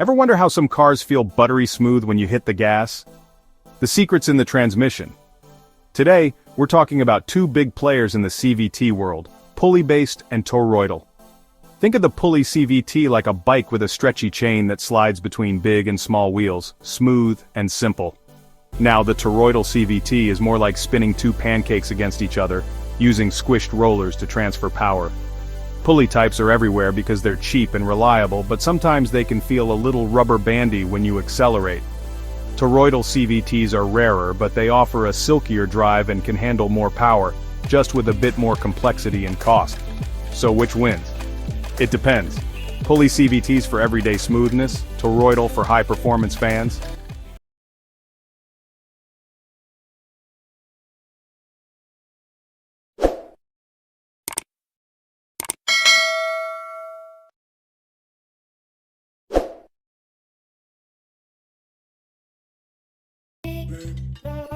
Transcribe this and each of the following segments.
Ever wonder how some cars feel buttery smooth when you hit the gas? The secret's in the transmission. Today, we're talking about two big players in the CVT world, pulley-based and toroidal. Think of the Pulley CVT like a bike with a stretchy chain that slides between big and small wheels, smooth and simple. Now the Toroidal CVT is more like spinning two pancakes against each other, using squished rollers to transfer power. Pulley types are everywhere because they're cheap and reliable, but sometimes they can feel a little rubber bandy when you accelerate. Toroidal CVTs are rarer, but they offer a silkier drive and can handle more power, just with a bit more complexity and cost. So which wins? It depends. Pulley CVTs for everyday smoothness, toroidal for high-performance fans.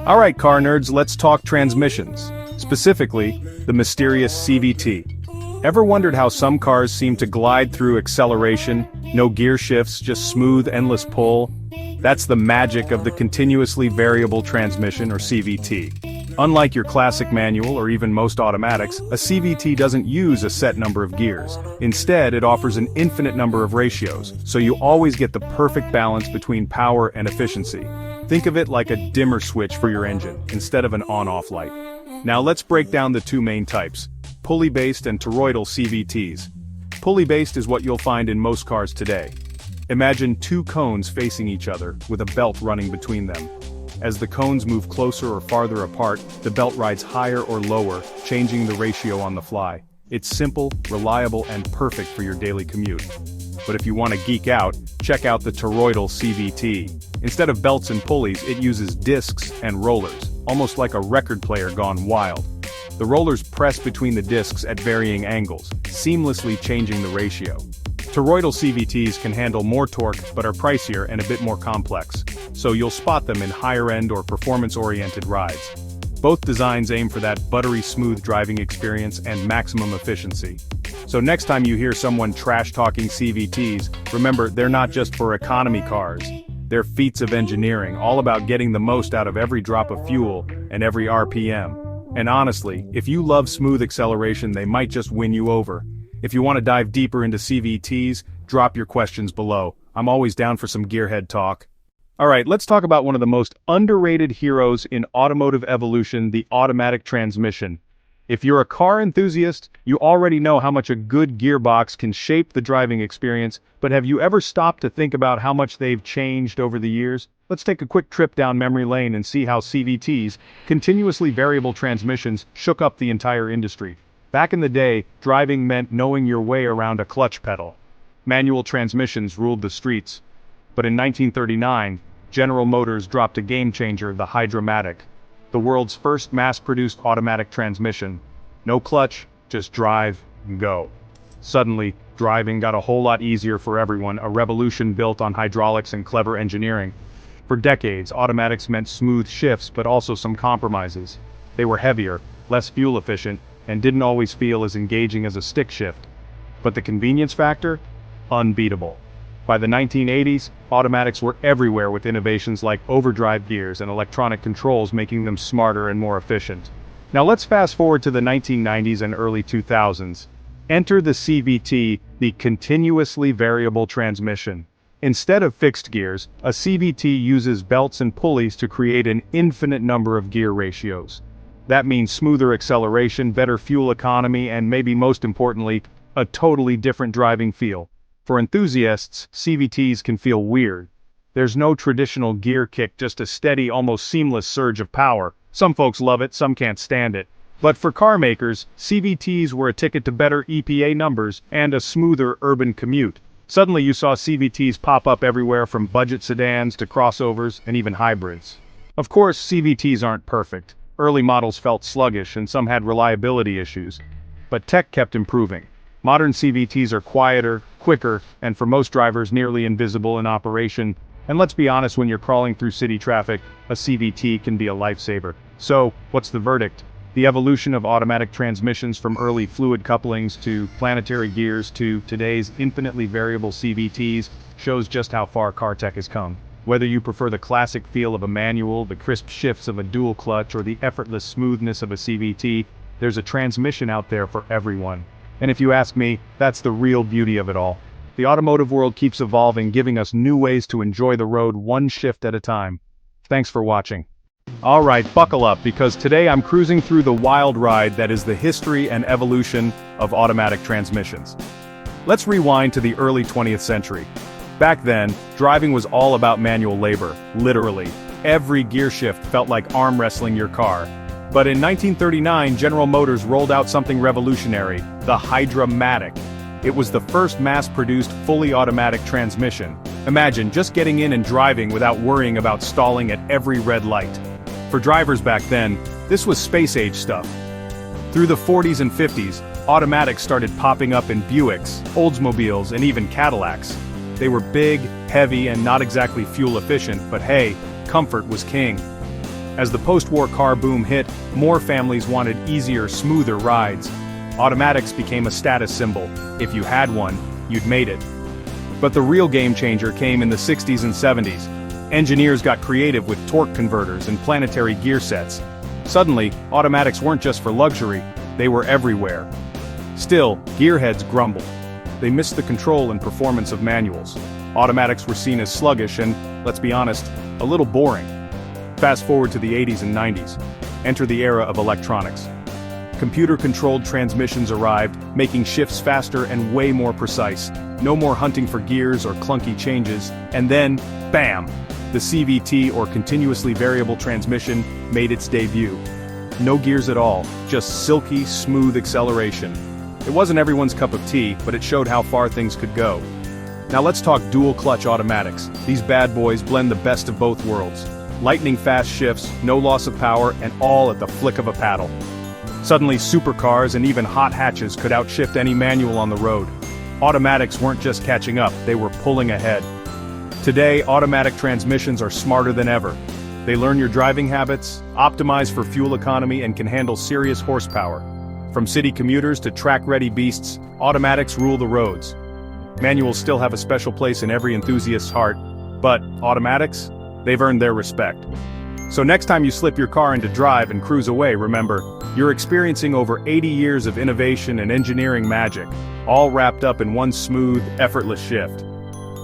Alright car nerds, let's talk transmissions. Specifically, the mysterious CVT. Ever wondered how some cars seem to glide through acceleration, no gear shifts, just smooth, endless pull? That's the magic of the continuously variable transmission, or CVT. Unlike your classic manual or even most automatics, a CVT doesn't use a set number of gears. Instead, it offers an infinite number of ratios, so you always get the perfect balance between power and efficiency. Think of it like a dimmer switch for your engine, instead of an on-off light. Now let's break down the two main types, pulley-based and toroidal CVTs. Pulley-based is what you'll find in most cars today. Imagine two cones facing each other, with a belt running between them. As the cones move closer or farther apart, the belt rides higher or lower, changing the ratio on the fly. It's simple, reliable, and perfect for your daily commute. But if you want to geek out, check out the toroidal CVT. Instead of belts and pulleys, it uses discs and rollers, almost like a record player gone wild. The rollers press between the discs at varying angles, seamlessly changing the ratio. Toroidal CVTs can handle more torque but are pricier and a bit more complex, so you'll spot them in higher-end or performance-oriented rides. Both designs aim for that buttery smooth driving experience and maximum efficiency. So next time you hear someone trash-talking CVTs, remember they're not just for economy cars. They're feats of engineering, all about getting the most out of every drop of fuel and every RPM. And honestly, if you love smooth acceleration, they might just win you over. If you want to dive deeper into CVTs, drop your questions below. I'm always down for some gearhead talk. Alright, let's talk about one of the most underrated heroes in automotive evolution, the automatic transmission. If you're a car enthusiast, you already know how much a good gearbox can shape the driving experience, but have you ever stopped to think about how much they've changed over the years? Let's take a quick trip down memory lane and see how CVTs, continuously variable transmissions, shook up the entire industry. Back in the day, driving meant knowing your way around a clutch pedal. Manual transmissions ruled the streets. But in 1939, General Motors dropped a game-changer, the Hydromatic, the world's first mass-produced automatic transmission. No clutch, just drive and go. Suddenly, driving got a whole lot easier for everyone, a revolution built on hydraulics and clever engineering. For decades, automatics meant smooth shifts but also some compromises. They were heavier, less fuel efficient, and didn't always feel as engaging as a stick shift. But the convenience factor? Unbeatable. By the 1980s, automatics were everywhere with innovations like overdrive gears and electronic controls making them smarter and more efficient. Now let's fast forward to the 1990s and early 2000s. Enter the CVT, the continuously variable transmission. Instead of fixed gears, a CVT uses belts and pulleys to create an infinite number of gear ratios. That means smoother acceleration, better fuel economy, and maybe most importantly, a totally different driving feel. For enthusiasts, CVTs can feel weird. There's no traditional gear kick, just a steady, almost seamless surge of power. Some folks love it, some can't stand it. But for car makers, CVTs were a ticket to better EPA numbers and a smoother urban commute. Suddenly you saw CVTs pop up everywhere, from budget sedans to crossovers and even hybrids. Of course, CVTs aren't perfect. Early models felt sluggish and some had reliability issues. But tech kept improving. Modern CVTs are quieter, quicker, and for most drivers nearly invisible in operation. And let's be honest, when you're crawling through city traffic, a CVT can be a lifesaver. So, what's the verdict? The evolution of automatic transmissions from early fluid couplings to planetary gears to today's infinitely variable CVTs shows just how far car tech has come. Whether you prefer the classic feel of a manual, the crisp shifts of a dual clutch, or the effortless smoothness of a CVT, there's a transmission out there for everyone. And if you ask me, that's the real beauty of it all. The automotive world keeps evolving, giving us new ways to enjoy the road one shift at a time. Thanks for watching. Alright, buckle up, because today I'm cruising through the wild ride that is the history and evolution of automatic transmissions. Let's rewind to the early 20th century. Back then, driving was all about manual labor, literally. Every gear shift felt like arm wrestling your car. But in 1939, General Motors rolled out something revolutionary, the Hydra-matic. It was the first mass-produced, fully automatic transmission. Imagine just getting in and driving without worrying about stalling at every red light. For drivers back then, this was space-age stuff. Through the 40s and 50s, automatics started popping up in Buicks, Oldsmobiles, and even Cadillacs. They were big, heavy, and not exactly fuel-efficient, but hey, comfort was king. As the post-war car boom hit, more families wanted easier, smoother rides. Automatics became a status symbol. If you had one, you'd made it. But the real game changer came in the 60s and 70s. Engineers got creative with torque converters and planetary gear sets. Suddenly, automatics weren't just for luxury, they were everywhere. Still, gearheads grumbled. They missed the control and performance of manuals. Automatics were seen as sluggish and, let's be honest, a little boring. Fast forward to the 80s and 90s. Enter the era of electronics. Computer-controlled transmissions arrived, making shifts faster and way more precise. No more hunting for gears or clunky changes. And then, bam! The CVT, or continuously variable transmission, made its debut. No gears at all, just silky, smooth acceleration. It wasn't everyone's cup of tea, but it showed how far things could go. Now let's talk dual-clutch automatics. These bad boys blend the best of both worlds. Lightning-fast shifts, no loss of power, and all at the flick of a paddle. Suddenly, supercars and even hot hatches could outshift any manual on the road. Automatics weren't just catching up, they were pulling ahead. Today, automatic transmissions are smarter than ever. They learn your driving habits, optimize for fuel economy, and can handle serious horsepower. From city commuters to track-ready beasts, automatics rule the roads. Manuals still have a special place in every enthusiast's heart, but automatics? They've earned their respect. So next time you slip your car into drive and cruise away, remember, you're experiencing over 80 years of innovation and engineering magic, all wrapped up in one smooth, effortless shift.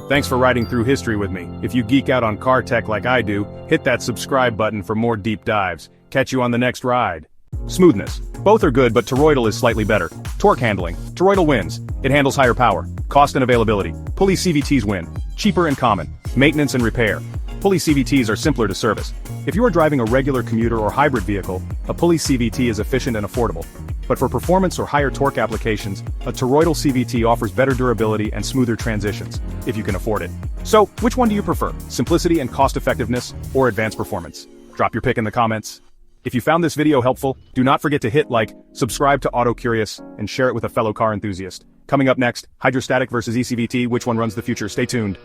Thanks for riding through history with me. If you geek out on car tech like I do, hit that subscribe button for more deep dives. Catch you on the next ride. Smoothness. Both are good, but Toroidal is slightly better. Torque handling. Toroidal wins. It handles higher power. Cost and availability. Pulley CVTs win. Cheaper and common. Maintenance and repair. Pulley CVTs are simpler to service. If you are driving a regular commuter or hybrid vehicle, a Pulley CVT is efficient and affordable. But for performance or higher torque applications, a Toroidal CVT offers better durability and smoother transitions, if you can afford it. So, which one do you prefer? Simplicity and cost-effectiveness, or advanced performance? Drop your pick in the comments. If you found this video helpful, do not forget to hit like, subscribe to Auto Curious, and share it with a fellow car enthusiast. Coming up next, hydrostatic versus eCVT, which one runs the future? Stay tuned.